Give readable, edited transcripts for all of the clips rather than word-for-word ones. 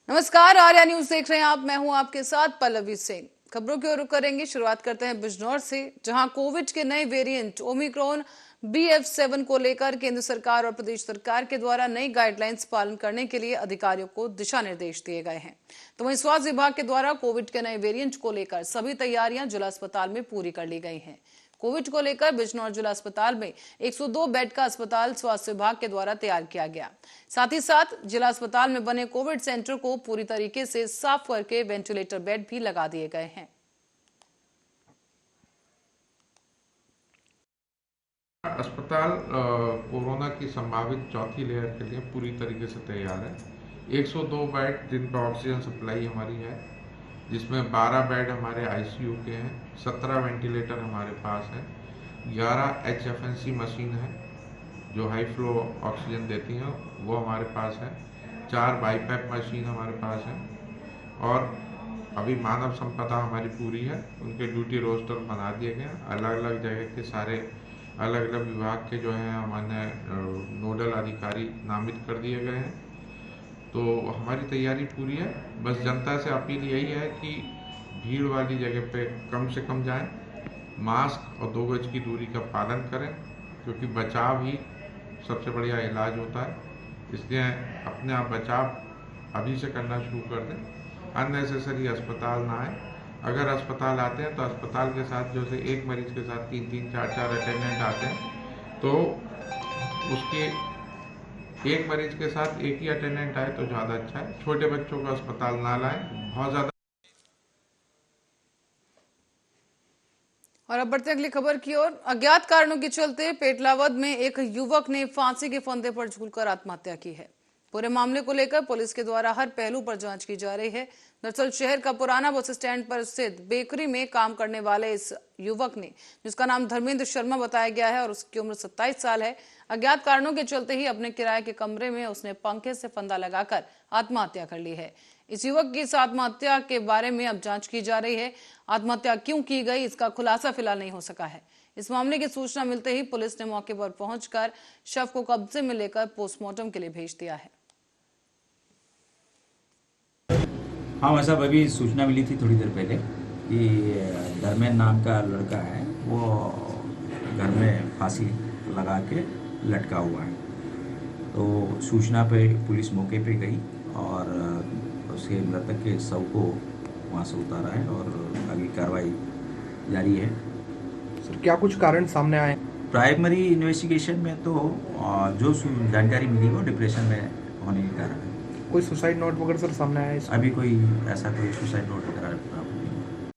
नमस्कार, आर्या न्यूज देख रहे हैं आप। मैं हूं आपके साथ पल्लवी सिंह। खबरों की ओर रुख करेंगे। शुरुआत करते हैं बिजनौर से, जहां कोविड के नए वेरिएंट ओमिक्रॉन BF7 को लेकर केंद्र सरकार और प्रदेश सरकार के द्वारा नई गाइडलाइंस पालन करने के लिए अधिकारियों को दिशा निर्देश दिए गए हैं। तो वहीं स्वास्थ्य विभाग के द्वारा कोविड के नए वेरिएंट को लेकर सभी तैयारियां जिला अस्पताल में पूरी कर ली गई हैं। कोविड को लेकर बिजनौर जिला अस्पताल में 102 बेड का अस्पताल स्वास्थ्य विभाग के द्वारा तैयार किया गया। साथ ही साथ जिला अस्पताल में बने कोविड सेंटर को पूरी तरीके से साफ करके वेंटिलेटर बेड भी लगा दिए गए हैं। अस्पताल कोरोना की संभावित चौथी लहर के लिए पूरी तरीके से तैयार है। 102 बेड जिन पर ऑक्सीजन सप्लाई हमारी है, जिसमें 12 बेड हमारे ICU के हैं, 17 वेंटिलेटर हमारे पास है, 11 HFNC मशीन है जो हाई फ्लो ऑक्सीजन देती हैं, वो हमारे पास है, 4 बाईपैप मशीन हमारे पास है और अभी मानव संपदा हमारी पूरी है। उनके ड्यूटी रोस्टर बना दिए गए हैं। अलग अलग जगह के सारे अलग अलग विभाग के जो हैं हमारे नोडल अधिकारी नामित कर दिए गए हैं। तो हमारी तैयारी पूरी है। बस जनता से अपील यही है कि भीड़ वाली जगह पे कम से कम जाएं, मास्क और 2 गज की दूरी का पालन करें, क्योंकि बचाव ही सबसे बढ़िया इलाज होता है। इसलिए अपने आप बचाव अभी से करना शुरू कर दें। अननेसेसरी अस्पताल ना आए। अगर अस्पताल आते हैं तो अस्पताल के साथ जैसे एक मरीज के साथ 3-3, 4-4 अटेंडेंट आते हैं, तो उसके एक मरीज के साथ एक ही अटेंडेंट आए तो ज़्यादा अच्छा है। छोटे बच्चों को अस्पताल ना लाएं, बहुत ज़्यादा। और अब बढ़ते अगली खबर की ओर। अज्ञात कारणों के चलते पेटलावद में एक युवक ने फांसी के फंदे पर झूलकर आत्महत्या की है। पूरे मामले को लेकर पुलिस के द्वारा हर पहलू पर जांच की जा रही है। दरअसल शहर का पुराना बस स्टैंड पर स्थित बेकरी में काम करने वाले इस युवक ने, जिसका नाम धर्मेंद्र शर्मा बताया गया है और उसकी उम्र 27 साल है, अज्ञात कारणों के चलते ही अपने किराए के कमरे में उसने पंखे से फंदा लगाकर आत्महत्या कर ली है। इस युवक की इस आत्महत्या के बारे में अब जांच की जा रही है। आत्महत्या क्यों की गई, इसका खुलासा फिलहाल नहीं हो सका है। इस मामले की सूचना मिलते ही पुलिस ने मौके पर पहुंचकर शव को कब्जे में लेकर पोस्टमार्टम के लिए भेज दिया है। हाँ, वैसा अभी सूचना मिली थी थोड़ी देर पहले कि धर्मेंद्र नाम का लड़का है, वो घर में फांसी लगा के लटका हुआ है। तो सूचना पे पुलिस मौके पे गई और उसके मृतक के शव को वहाँ से उतारा है और आगे कार्रवाई जारी है। सर, क्या कुछ कारण सामने आए? प्राइमरी इन्वेस्टिगेशन में तो जो जानकारी मिली वो डिप्रेशन में होने के कारण है। कोई सुसाइड नोट वगैरह सर सामने आया है? अभी कोई ऐसा कोई सुसाइड नोट वगैरह नहीं।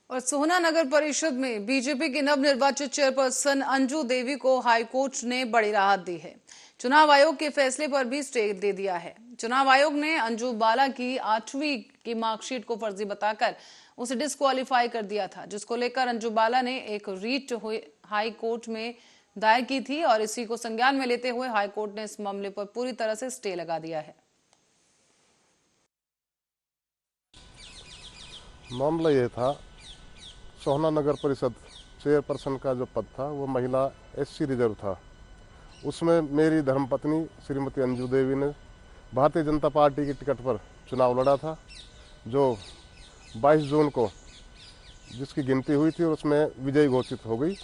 और सोहना नगर परिषद में बीजेपी की नवनिर्वाचित चेयरपर्सन अंजू देवी को हाईकोर्ट ने बड़ी राहत दी है। चुनाव आयोग के फैसले पर भी स्टे दे दिया है। चुनाव आयोग ने अंजू बाला की 8वीं की मार्कशीट को फर्जी बताकर उसे डिस्क्वालीफाई कर दिया था, जिसको लेकर अंजू बाला ने एक रीट हाई कोर्ट में दायर की थी और इसी को संज्ञान में लेते हुए हाईकोर्ट ने इस मामले पर पूरी तरह से स्टे लगा दिया है। मामला ये था, सोहना नगर परिषद चेयरपर्सन का जो पद था वो महिला SC रिजर्व था। उसमें मेरी धर्मपत्नी श्रीमती अंजू देवी ने भारतीय जनता पार्टी की टिकट पर चुनाव लड़ा था, जो 22 जून को जिसकी गिनती हुई थी और उसमें विजयी घोषित हो गई,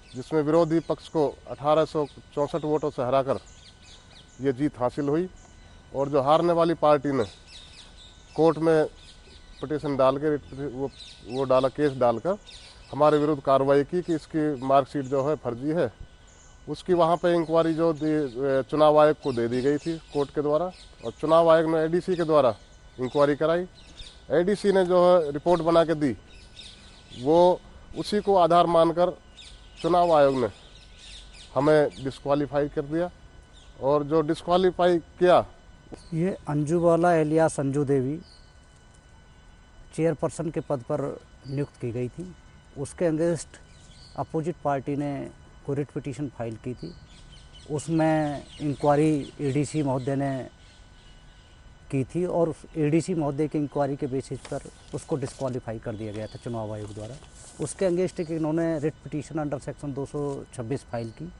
जिसमें विरोधी पक्ष को 1864 वोटों से हराकर ये जीत हासिल हुई। और जो हारने वाली पार्टी ने कोर्ट में पिटीशन डाल के वो डाला, केस डालकर हमारे विरुद्ध कार्रवाई की कि इसकी मार्कशीट जो है फर्जी है। उसकी वहाँ पे इंक्वायरी जो चुनाव आयोग को दे दी गई थी कोर्ट के द्वारा, और चुनाव आयोग ने ADC के द्वारा इंक्वायरी कराई। ADC ने जो है रिपोर्ट बना के दी, वो उसी को आधार मानकर चुनाव आयोग ने हमें डिस्क्वालीफाई कर दिया। और जो डिस्क्वालीफाई किया, ये अंजू बाला एलियास अंजू देवी चेयरपर्सन के पद पर नियुक्त की गई थी। उसके अगेंस्ट अपोजिट पार्टी ने कोई रिट पिटीशन फाइल की थी। उसमें इंक्वायरी ADC महोदय ने की थी और ADC महोदय की इंक्वायरी के बेसिस पर उसको डिस्क्वालीफाई कर दिया गया था चुनाव आयोग द्वारा। उसके अगेंस्ट इन्होंने writ petition under section 226 file की।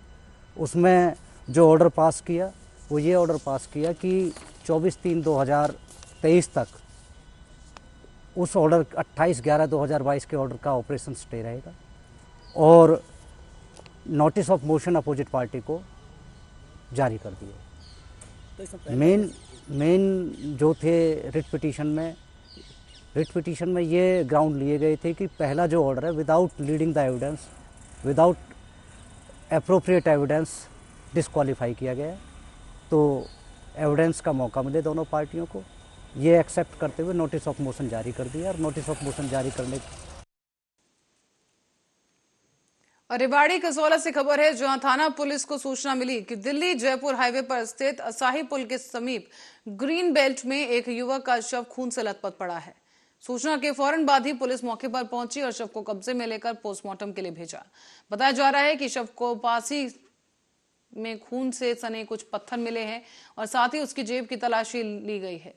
उसमें जो ऑर्डर पास किया वो ये ऑर्डर पास किया कि 24/3/2023 तक उस ऑर्डर 28/11/2022 के ऑर्डर का ऑपरेशन स्टे रहेगा और notice of motion opposite party को जारी कर दिए। मेन जो थे रिट पिटीशन में ये ग्राउंड लिए गए थे कि पहला जो ऑर्डर है without leading the evidence, without appropriate evidence disqualify किया गया है, तो एविडेंस का मौका मिले दोनों पार्टियों को, ये एक्सेप्ट करते हुए नोटिस ऑफ मोशन जारी कर दिया। और नोटिस ऑफ मोशन जारी करने और रेवाड़ी कसौला से खबर है, जहां थाना पुलिस को सूचना मिली कि दिल्ली जयपुर हाईवे पर स्थित असाही पुल के समीप ग्रीन बेल्ट में एक युवक का शव खून से लथपथ पड़ा है। सूचना के फौरन बाद ही पुलिस मौके पर पहुंची और शव को कब्जे में लेकर पोस्टमार्टम के लिए भेजा। बताया जा रहा है कि शव को पास ही में खून से सने कुछ पत्थर मिले हैं और साथ ही उसकी जेब की तलाशी ली गई है।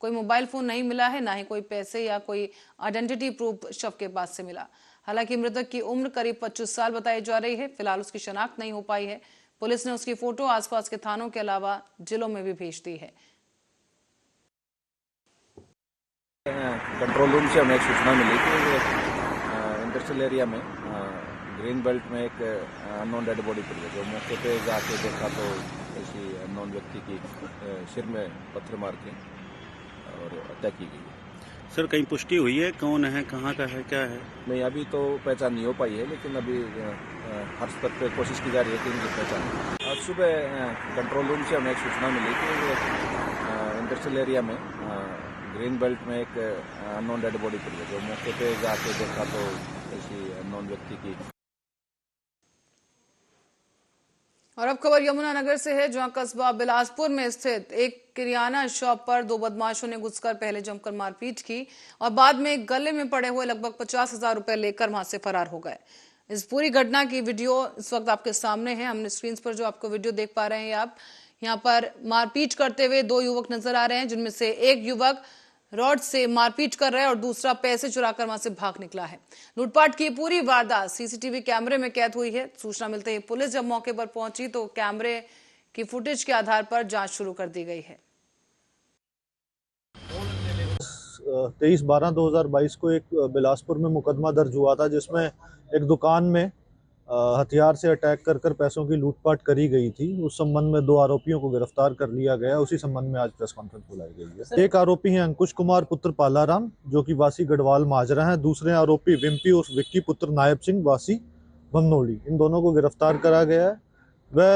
कोई मोबाइल फोन नहीं मिला है, ना ही कोई पैसे या कोई आइडेंटिटी प्रूफ शव के पास से मिला। हालांकि मृतक की उम्र करीब 25 साल बताई जा रही है। फिलहाल उसकी शनाख्त नहीं हो पाई है। पुलिस ने उसकी फोटो आसपास के थानों के अलावा जिलों में भी भेज दी है। कंट्रोल रूम से हमें एक सूचना मिली कि इंडस्ट्रियल एरिया में ग्रीन बेल्ट में एक अननोन डेड बॉडी पड़ी है। जो मौके पे जाके देखा तो किसी अननोन व्यक्ति की सिर में पत्थर मार के और हत्या की गई। सर कहीं पुष्टि हुई है कौन है, कहाँ का है, क्या है? नहीं, अभी तो पहचान नहीं हो पाई है, लेकिन अभी हर स्तर पे कोशिश की जा रही है कि इनकी पहचान। आज सुबह कंट्रोल रूम से हमें एक सूचना मिली कि इंडस्ट्रियल एरिया में ग्रीन बेल्ट में एक अननोन डेड बॉडी पड़ी है। जो मौके पे जाके देखा तो किसी अननोन व्यक्ति की। और अब खबर यमुनानगर से है, जहां कस्बा बिलासपुर में स्थित एक किराना शॉप पर दो बदमाशों ने घुसकर पहले जमकर मारपीट की और बाद में गले में पड़े हुए लगभग 50,000 रुपए लेकर वहां से फरार हो गए। इस पूरी घटना की वीडियो इस वक्त आपके सामने है। हमने स्क्रीन पर जो आपको वीडियो देख पा रहे हैं, आप यहाँ पर मारपीट करते हुए दो युवक नजर आ रहे हैं, जिनमें से एक युवक रॉड से मारपीट कर रहा है और दूसरा पैसे चुराकर वहां से भाग निकला है। लूटपाट की पूरी वारदात सीसीटीवी कैमरे में कैद हुई है। सूचना मिलते ही पुलिस जब मौके पर पहुंची तो कैमरे की फुटेज के आधार पर जांच शुरू कर दी गई है। 23/12/2022 को एक बिलासपुर में मुकदमा दर्ज हुआ था, जिसमें एक दुकान में हथियार से अटैक कर पैसों की लूटपाट करी गई थी। उस संबंध में 2 आरोपियों को गिरफ्तार कर लिया गया। उसी संबंध में आज प्रेस कॉन्फ्रेंस बुलाई गई है। एक आरोपी है अंकुश कुमार पुत्र पालाराम, जो कि वासी गढ़वाल माजरा हैं। दूसरे आरोपी विम्पी और विक्की पुत्र नायब सिंह वासी भमनोली, इन दोनों को गिरफ्तार करा गया है। वह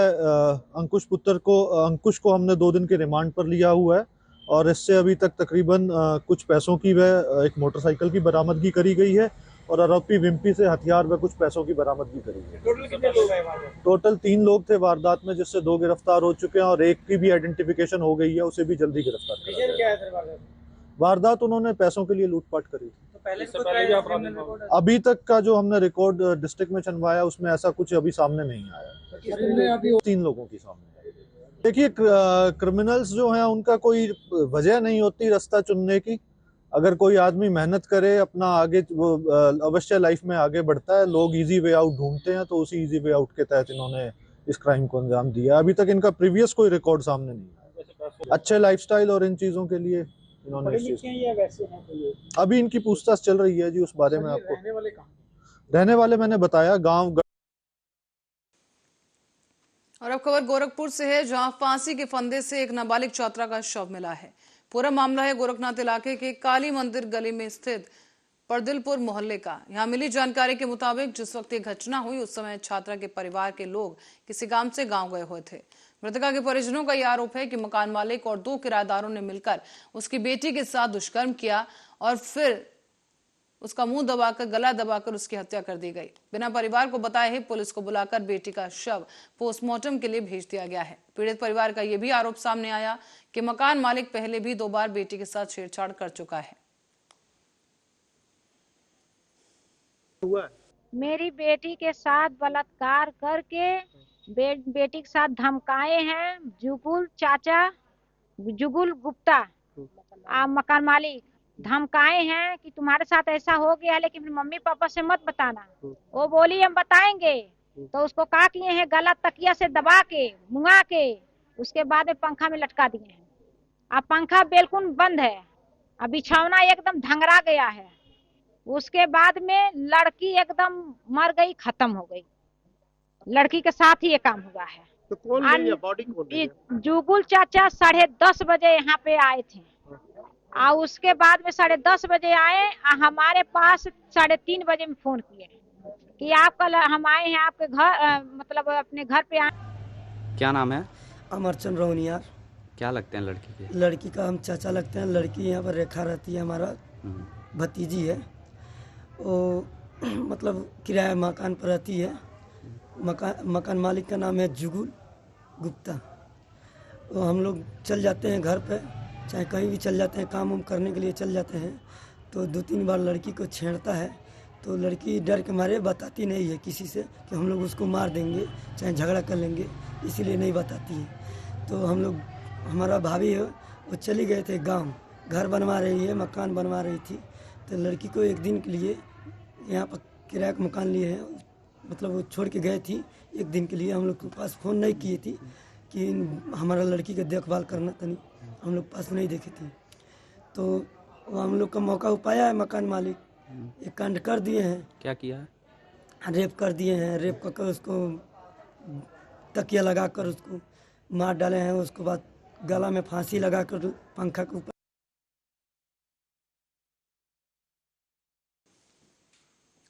अंकुश को हमने 2 दिन के रिमांड पर लिया हुआ है और इससे अभी तक तकरीबन कुछ पैसों की वह एक मोटरसाइकिल की बरामदगी करी गई है और आरोपी विम्पी से हथियार व कुछ पैसों की बरामदगी करी है। टोटल कितने लोग हैं वहाँ पे? टोटल 3 लोग थे वारदात में, जिससे 2 गिरफ्तार हो चुके हैं और एक की भी आइडेंटिफिकेशन हो गई है, उसे भी जल्दी गिरफ्तार कर लिया जाएगा। वारदात उन्होंने पैसों के लिए लूटपाट करी थी। तो पहले अभी तक का जो हमने रिकॉर्ड डिस्ट्रिक्ट में छनवाया उसमें ऐसा कुछ अभी सामने नहीं आया। 3 लोगों की सामने। देखिए, क्रिमिनल्स जो हैं उनका कोई वजह नहीं होती रास्ता चुनने की। अगर कोई आदमी मेहनत करे, अपना आगे वो अवश्य लाइफ में आगे बढ़ता है। लोग इजी वे आउट ढूंढते हैं, तो उसी इजी वे आउट के तहत इन्होंने इस क्राइम को अंजाम दिया। अभी तक इनका प्रीवियस कोई रिकॉर्ड सामने नहीं आया। अच्छे लाइफस्टाइल और इन चीजों के लिए इन्होंने अभी इनकी पूछताछ चल रही है जी, उस बारे में आपको। रहने वाले मैंने बताया गाँव। और अब खबर गोरखपुर से है, जहां फांसी के फंदे से एक नाबालिग छात्रा का शव मिला है। पूरा मामला है गोरखनाथ इलाके के काली मंदिर गली में स्थित परदिलपुर मोहल्ले का। यहां मिली जानकारी के मुताबिक जिस वक्त ये घटना हुई उस समय छात्रा के परिवार के लोग किसी काम से गांव गए हुए थे। मृतका के परिजनों का यह आरोप है कि मकान मालिक और 2 किराएदारों ने मिलकर उसकी बेटी के साथ दुष्कर्म किया और फिर उसका मुंह दबाकर, गला दबाकर उसकी हत्या कर दी गई। बिना परिवार को बताए ही पुलिस को बुलाकर बेटी का शव पोस्टमार्टम के लिए भेज दिया गया है। पीड़ित परिवार का यह भी आरोप सामने आया कि मकान मालिक पहले भी 2 बार बेटी के साथ छेड़छाड़ कर चुका है। मेरी बेटी के साथ बलात्कार करके बेटी के साथ धमकाए हैं जुगुल गुप्ता मकान मालिक। धमकाए हैं कि तुम्हारे साथ ऐसा हो गया है, लेकिन मम्मी पापा से मत बताना। वो बोली हम बताएंगे, तो उसको क्या किए हैं, गला तकिया से दबा के मुंगा के उसके बाद में पंखा में लटका दिए हैं। अब पंखा बिल्कुल बंद है, अब बिछौना एकदम धंगरा गया है। उसके बाद में लड़की एकदम मर गई, खत्म हो गई। लड़की के साथ ही ये काम हुआ है। तो कौन ले गया, बॉडी कौन ले गया? जुगुल चाचा 10:30 बजे यहाँ पे आए थे, और उसके बाद में 10:30 बजे आए, हमारे पास 3:30 बजे में फोन किए कि आप कल हम आए हैं आपके घर, मतलब अपने घर पे आए। क्या नाम है? अमरचंद रोहनियार। क्या लगते हैं लड़की के? लड़की का हम चाचा लगते हैं। लड़की यहाँ पर रेखा रहती है, हमारा भतीजी है। वो मतलब किराया मकान पर रहती है। मकान मालिक का नाम है जुगुल गुप्ता। तो हम लोग चल जाते हैं घर पे, चाहे कहीं भी चल जाते हैं, काम वाम करने के लिए चल जाते हैं, तो 2-3 बार लड़की को छेड़ता है। तो लड़की डर के मारे बताती नहीं है किसी से कि हम लोग उसको मार देंगे, चाहे झगड़ा कर लेंगे, इसीलिए नहीं बताती है। तो हम लोग, हमारा भाभी है, वो चली गए थे गांव, घर बनवा रही है, मकान बनवा रही थी। तो लड़की को एक दिन के लिए यहाँ पर किराया का मकान लिए है, मतलब वो छोड़ के गए थी एक दिन के लिए। हम लोग के पास फ़ोन नहीं किए थी कि हमारा लड़की का देखभाल करना, तनी हम लोग पास नहीं देखे थे। तो वो हम लोग का मौका उपाया है, मकान मालिक एक कांड कर दिए हैं। क्या किया है? रेप कर दिए हैं। रेप कर उसको तकिया लगा कर उसको मार डाले हैं। उसके बाद गला में फांसी लगा कर पंखा के ऊपर।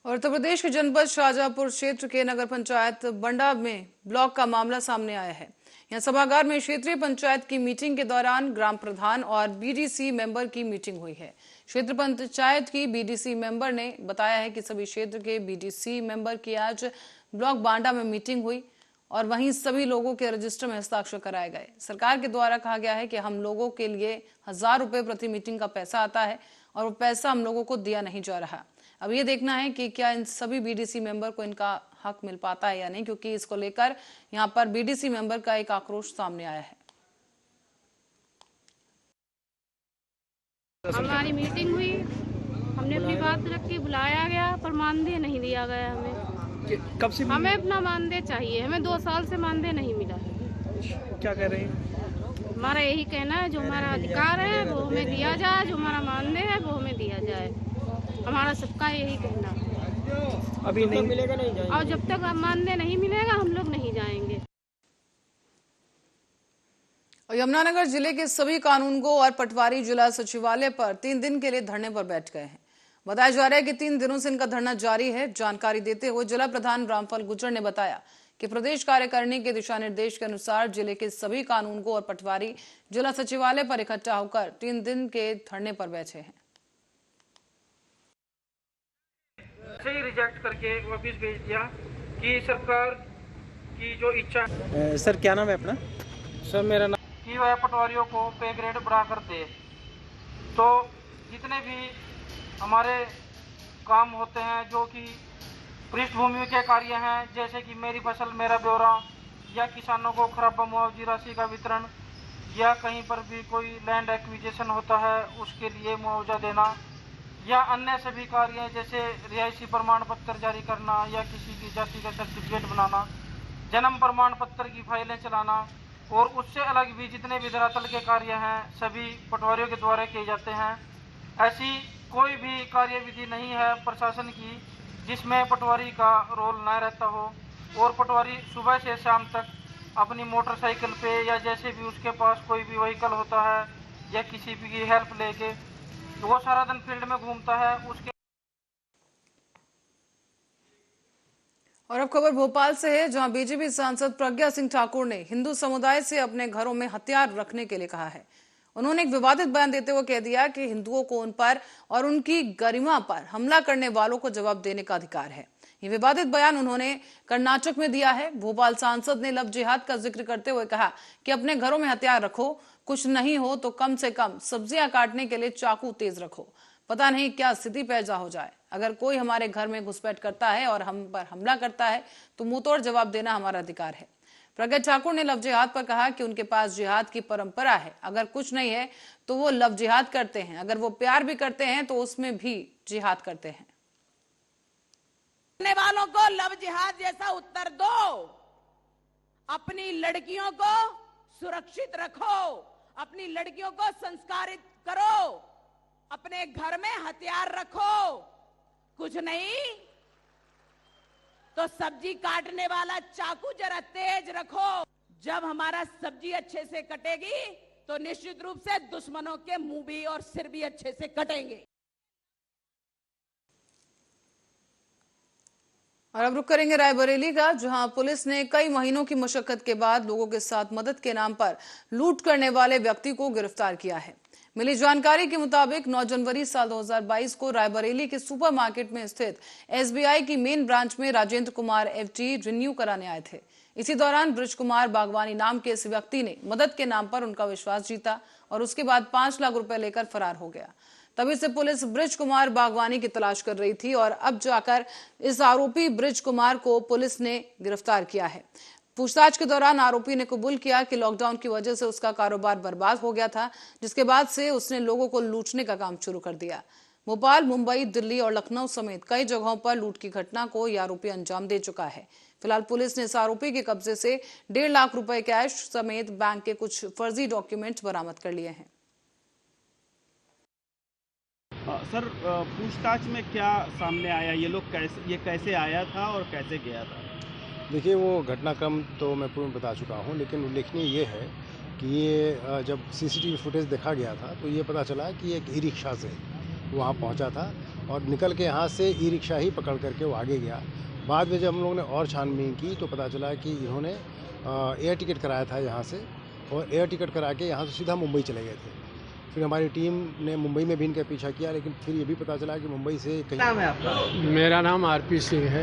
और उत्तर प्रदेश के जनपद शाहजहांपुर क्षेत्र के नगर पंचायत बंडा में ब्लॉक का मामला सामने आया है। यहाँ सभागार में क्षेत्रीय पंचायत की मीटिंग के दौरान ग्राम प्रधान और बीडीसी मेंबर की मीटिंग हुई है। क्षेत्र पंचायत की बीडीसी मेंबर ने बताया है कि सभी क्षेत्र के बीडीसी मेंबर की आज ब्लॉक बांडा में मीटिंग हुई और वहीं सभी लोगों के रजिस्टर में हस्ताक्षर कराए गए। सरकार के द्वारा कहा गया है कि हम लोगों के लिए 1000 रुपए प्रति मीटिंग का पैसा आता है और वो पैसा हम लोगों को दिया नहीं जा रहा। अब ये देखना है कि क्या इन सभी बीडीसी मेंबर को इनका हक मिल पाता है या नहीं, क्योंकि इसको लेकर यहाँ पर बीडीसी मेंबर का एक आक्रोश सामने आया है। हमारी मीटिंग हुई, हमने अपनी बात रखी, बुलाया गया पर मानदेय नहीं दिया गया हमें। कब से? हमें अपना मानदेय चाहिए, हमें 2 साल से मानदेय नहीं मिला है। क्या कह रहे हैं? हमारा यही कहना है, जो हमारा अधिकार है वो हमें दिया जाए, जो हमारा मानदेय है वो हमें दिया जाए। हमारा सबका यही कहना है। अभी नहीं मिलेगा, नहीं जाएंगे। और जब तक मानदेय नहीं मिलेगा हम लोग नहीं जाएंगे। यमुनानगर जिले के सभी कानूनगो और पटवारी जिला सचिवालय पर 3 दिन के लिए धरने पर बैठ गए हैं। बताया जा रहा है कि 3 दिनों से इनका धरना जारी है। जानकारी देते हुए जिला प्रधान रामफल गुर्जर ने बताया कि प्रदेश कार्यकारिणी के दिशा निर्देश के अनुसार जिले के सभी कानूनगो और पटवारी जिला सचिवालय पर इकट्ठा होकर 3 दिन के धरने पर बैठे हैं। से ही रिजेक्ट करके वापस भेज दिया कि सरकार की जो इच्छा। सर क्या नाम है अपना? सर मेरा नाम कि वह पटवारियों को पे ग्रेड बढ़ाकर दे। तो जितने भी हमारे काम होते हैं जो कि पृष्ठभूमि के कार्य हैं, जैसे कि मेरी फसल मेरा ब्यौरा, या किसानों को खराबा मुआवजी राशि का वितरण, या कहीं पर भी कोई लैंड एक्विजिशन होता है उसके लिए मुआवजा देना, या अन्य सभी कार्य जैसे रिहायशी प्रमाण पत्र जारी करना, या किसी की जाति का सर्टिफिकेट बनाना, जन्म प्रमाण पत्र की फाइलें चलाना, और उससे अलग भी जितने भी धरातल के कार्य हैं सभी पटवारियों के द्वारा किए जाते हैं। ऐसी कोई भी कार्यविधि नहीं है प्रशासन की जिसमें पटवारी का रोल न रहता हो, और पटवारी सुबह से शाम तक अपनी मोटरसाइकिल पे या जैसे भी उसके पास कोई भी व्हीकल होता है या किसी भी की हेल्प लेके वो सारा दिन फील्ड में घूमता है। उसके और अब खबर भोपाल से है, जहां बीजेपी सांसद प्रज्ञा सिंह ठाकुर ने हिंदू समुदाय से अपने घरों में हथियार रखने के लिए कहा है। उन्होंने एक विवादित बयान देते हुए कह दिया कि हिंदुओं को उन पर और उनकी गरिमा पर हमला करने वालों को जवाब देने का अधिकार है। ये विवादित बयान उन्होंने कर्नाटक में दिया है। भोपाल सांसद ने लव जिहाद का जिक्र करते हुए कहा कि अपने घरों में हथियार रखो, कुछ नहीं हो तो कम से कम सब्जियां काटने के लिए चाकू तेज रखो, पता नहीं क्या स्थिति पैदा हो जाए। अगर कोई हमारे घर में घुसपैठ करता है और हम पर हमला करता है तो मुंहतोड़ जवाब देना हमारा अधिकार है। प्रज्ञा ठाकुर ने लव जिहाद पर कहा कि उनके पास जिहाद की परंपरा है। अगर कुछ नहीं है तो वो लव जिहाद करते हैं, अगर वो प्यार भी करते हैं तो उसमें भी जिहाद करते हैं। करने वालों को लव जिहाद जैसा उत्तर दो, अपनी लड़कियों को सुरक्षित रखो, अपनी लड़कियों को संस्कारित करो, अपने घर में हथियार रखो, कुछ नहीं तो सब्जी काटने वाला चाकू जरा तेज रखो। जब हमारा सब्जी अच्छे से कटेगी तो निश्चित रूप से दुश्मनों के मुंह भी और सिर भी अच्छे से कटेंगे। और अब रुक करेंगे रायबरेली का, जहां पुलिस ने कई महीनों की मशक्कत के बाद लोगों के साथ मदद के नाम पर लूट करने वाले व्यक्ति को गिरफ्तार किया है। मिली जानकारी के मुताबिक 9 जनवरी साल 2022 को रायबरेली के सुपरमार्केट में स्थित एसबीआई की मेन ब्रांच में राजेंद्र कुमार एफडी रिन्यू कराने आए थे। इसी दौरान ब्रिज कुमार बागवानी नाम के इस व्यक्ति ने मदद के नाम पर उनका विश्वास जीता और उसके बाद 5 लाख रुपए लेकर फरार हो गया। तभी से पुलिस ब्रिज कुमार बागवानी की तलाश कर रही थी और अब जाकर इस आरोपी ब्रिज कुमार को पुलिस ने गिरफ्तार किया है। पूछताछ के दौरान आरोपी ने कबूल किया कि लॉकडाउन की वजह से उसका कारोबार बर्बाद हो गया था, जिसके बाद से उसने लोगों को लूटने का काम शुरू कर दिया। भोपाल, मुंबई, दिल्ली और लखनऊ समेत कई जगहों पर लूट की घटना को यह आरोपी अंजाम दे चुका है। फिलहाल पुलिस ने इस आरोपी के कब्जे से 1.5 लाख रुपए कैश समेत बैंक के कुछ फर्जी डॉक्यूमेंट बरामद कर लिए हैं। सर, पूछताछ में क्या सामने आया? ये कैसे आया था और कैसे गया था? देखिए, वो घटनाक्रम तो मैं पूर्ण बता चुका हूँ, लेकिन उल्लेखनीय ये है कि ये जब सीसीटीवी फुटेज देखा गया था तो ये पता चला कि एक ई रिक्शा से वहाँ पहुँचा था और निकल के यहाँ से ई रिक्शा ही पकड़ करके वो आगे गया। बाद में जब हम लोगों ने और छानबीन की तो पता चला कि इन्होंने एयर टिकट कराया था यहाँ से और एयर टिकट करा के यहाँ से सीधा मुंबई चले गए थे। फिर हमारी टीम ने मुंबई में भी इनका पीछा किया, लेकिन फिर ये भी पता चला कि मुंबई से कहीं। नाम है आपका? मेरा नाम आरपी सिंह है।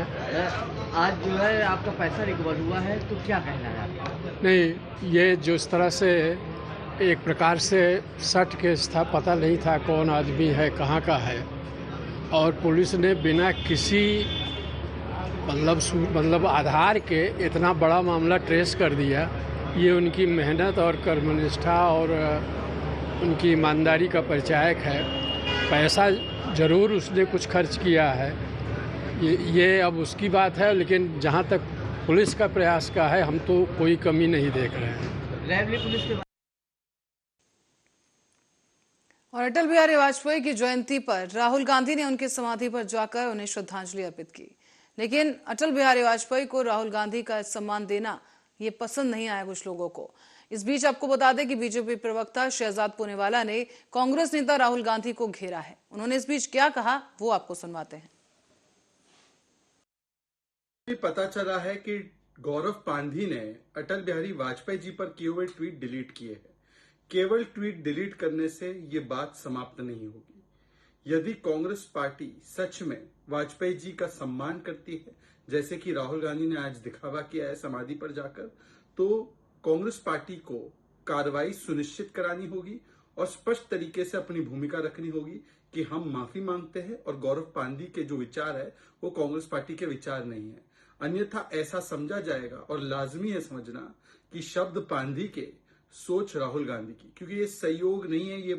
आज जो है आपका पैसा रिकवर हुआ है, तो क्या कहना है आपका? नहीं, ये जो इस तरह से एक प्रकार से सट केस था, पता नहीं था कौन आदमी है, कहाँ का है, और पुलिस ने बिना किसी मतलब आधार के इतना बड़ा मामला ट्रेस कर दिया। ये उनकी मेहनत और कर्मनिष्ठा और उनकी ईमानदारी का परिचायक है। पैसा ज़रूर उसने कुछ खर्च किया है, ये अब उसकी बात है, लेकिन जहाँ तक पुलिस का प्रयास का है, हम तो कोई कमी नहीं देख रहे हैं। रायबरेली पुलिस के और अटल बिहारी वाजपेयी की जयंती पर राहुल गांधी ने उनकी समाधि पर जाकर उन्हें श्रद्धांजलि अर्पित की, लेकिन अटल बिहारी वाजपेयी को राहुल गांधी का सम्मान देना ये पसंद नहीं आया कुछ लोगों को। इस बीच आपको बता दें कि बीजेपी प्रवक्ता शहजाद पूनेवाला ने कांग्रेस नेता राहुल गांधी को घेरा है। उन्होंने इस बीच क्या कहा वो आपको सुनवाते हैं। पता चला है कि गौरव पांधी ने अटल बिहारी वाजपेयी जी पर किए हुए ट्वीट डिलीट किए हैं। केवल ट्वीट डिलीट करने से ये बात समाप्त नहीं होगी। यदि कांग्रेस पार्टी सच में वाजपेयी जी का सम्मान करती है, जैसे कि राहुल गांधी ने आज दिखावा किया है समाधि पर जाकर, तो कांग्रेस पार्टी को कार्रवाई सुनिश्चित करानी होगी और स्पष्ट तरीके से अपनी भूमिका रखनी होगी कि हम माफी मांगते हैं और गौरव पांधी के जो विचार है वो कांग्रेस पार्टी के विचार नहीं है। अन्यथा ऐसा समझा जाएगा और लाजमी है समझना कि शब्द पांधी के सोच राहुल गांधी की, क्योंकि ये संयोग नहीं है, ये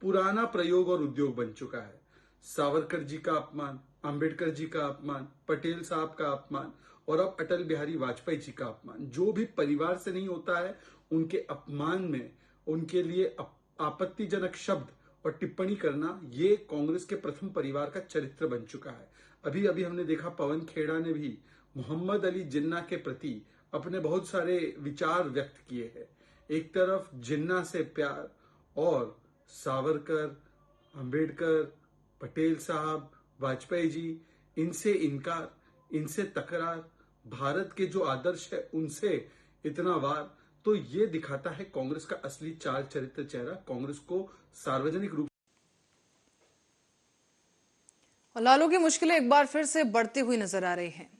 पुराना प्रयोग और उद्योग बन चुका है। सावरकर जी का अपमान, अंबेडकर जी का अपमान, पटेल साहब का अपमान और अब अटल बिहारी वाजपेयी जी का अपमान। जो भी परिवार से नहीं होता है, उनके अपमान में उनके लिए आपत्तिजनक शब्द और टिप्पणी करना, ये कांग्रेस के प्रथम परिवार का चरित्र बन चुका है। अभी अभी हमने देखा पवन खेड़ा ने भी मोहम्मद अली जिन्ना के प्रति अपने बहुत सारे विचार व्यक्त किए हैं। एक तरफ जिन्ना से प्यार और सावरकर, अंबेडकर, पटेल साहब, वाजपेयी जी, इनसे इनकार, इनसे तकरार, भारत के जो आदर्श है उनसे इतना वार, तो ये दिखाता है कांग्रेस का असली चाल चरित्र चेहरा। कांग्रेस को सार्वजनिक रूप और लालू की मुश्किलें एक बार फिर से बढ़ती हुई नजर आ रही हैं।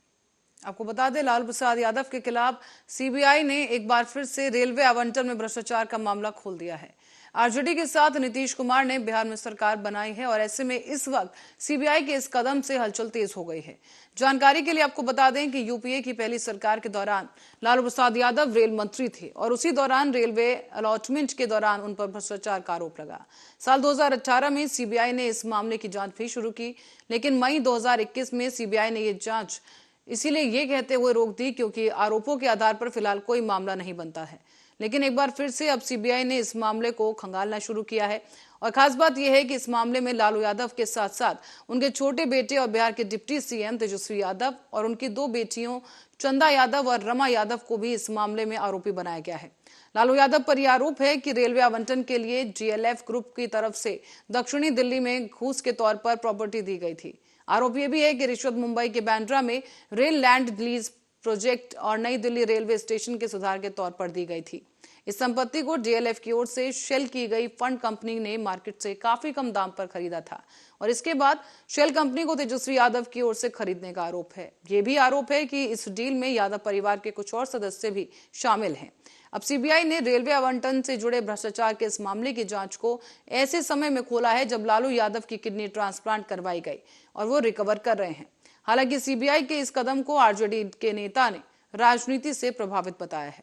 आपको बता दें, लालू प्रसाद यादव के खिलाफ सीबीआई ने एक बार फिर से रेलवे आवंटन में भ्रष्टाचार का मामला खोल दिया है। आरजेडी के साथ नीतीश कुमार ने बिहार में सरकार बनाई है और ऐसे में इस वक्त सीबीआई के इस कदम से हलचल तेज हो गई है। जानकारी के लिए आपको बता दें कि यूपीए की पहली सरकार के दौरान लालू प्रसाद यादव रेल मंत्री थे और उसी दौरान रेलवे अलॉटमेंट के दौरान उन पर भ्रष्टाचार का आरोप लगा। साल 2018 में सीबीआई ने इस मामले की जांच भी शुरू की, लेकिन मई 2021 में सीबीआई ने ये जांच इसीलिए ये कहते हुए रोक दी क्योंकि आरोपों के आधार पर फिलहाल कोई मामला नहीं बनता है। लेकिन एक बार फिर से अब सीबीआई ने इस मामले को खंगालना शुरू किया है। और खास बात यह है कि इस मामले में लालू यादव के साथ साथ उनके छोटे बेटे और बिहार के डिप्टी सीएम तेजस्वी यादव और उनकी 2 बेटियों चंदा यादव और रमा यादव को भी इस मामले में आरोपी बनाया गया है। लालू यादव पर यह आरोप है कि रेलवे आवंटन के लिए जीएलएफ ग्रुप की तरफ से दक्षिणी दिल्ली में घूस के तौर पर प्रॉपर्टी दी गई थी। आरोप यह भी है कि रिश्वत मुंबई के बांद्रा में रेल लैंड लीज प्रोजेक्ट और नई दिल्ली रेलवे स्टेशन के सुधार के तौर पर दी गई थी। इस संपत्ति को डीएलएफ की ओर से शेल की गई फंड कंपनी ने मार्केट से काफी कम दाम पर खरीदा था और इसके बाद शेल कंपनी को तेजस्वी यादव की ओर से खरीदने का आरोप है। ये भी आरोप है कि इस डील में यादव परिवार के कुछ और सदस्य भी शामिल हैं। अब सीबीआई ने रेलवे आवंटन से जुड़े भ्रष्टाचार के इस मामले की जांच को ऐसे समय में खोला है जब लालू यादव की किडनी ट्रांसप्लांट करवाई गई और वो रिकवर कर रहे हैं। हालांकि सीबीआई के इस कदम को आरजेडी के नेता ने राजनीति से प्रभावित बताया है।